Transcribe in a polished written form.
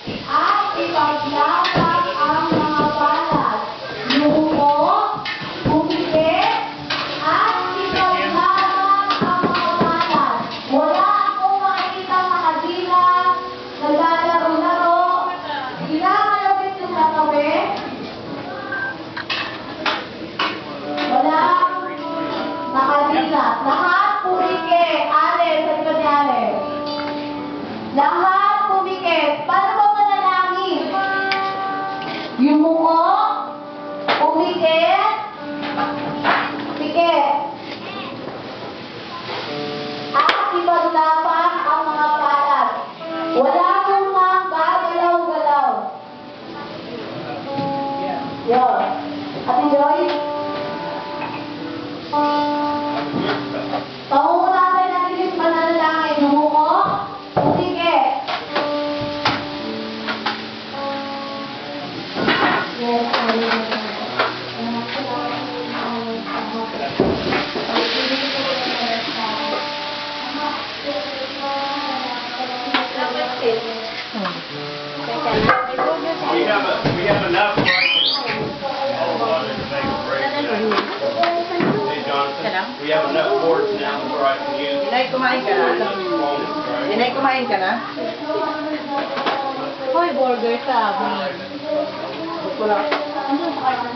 at ipaglaban ang mga balat. Lumo, pumikit, at ipaglaban ang mga balat. Wala akong makikita makadila, naglalaro-laro. Inakalapit yung tatawin. Wala nakadila. Lahat pumikit. Ale, sa likod ni Ale. Lahat pumikit. Paano ba manalangin? Yung muko, pumikit, pikit. At ipaglaban ang mga palat. Wala kang mga gagalaw-galaw. Yun. Ate Joyce? Pangungunasan natin yung pananalangin. Yung muko, pumikit. We have enough right all water to make a break. Hey Jonathan, we have enough boards now where I can use. Inay, kumain ka na? Inay, kumain ka na? Hoy, burger sa amin. Wala. Ano sa kanan?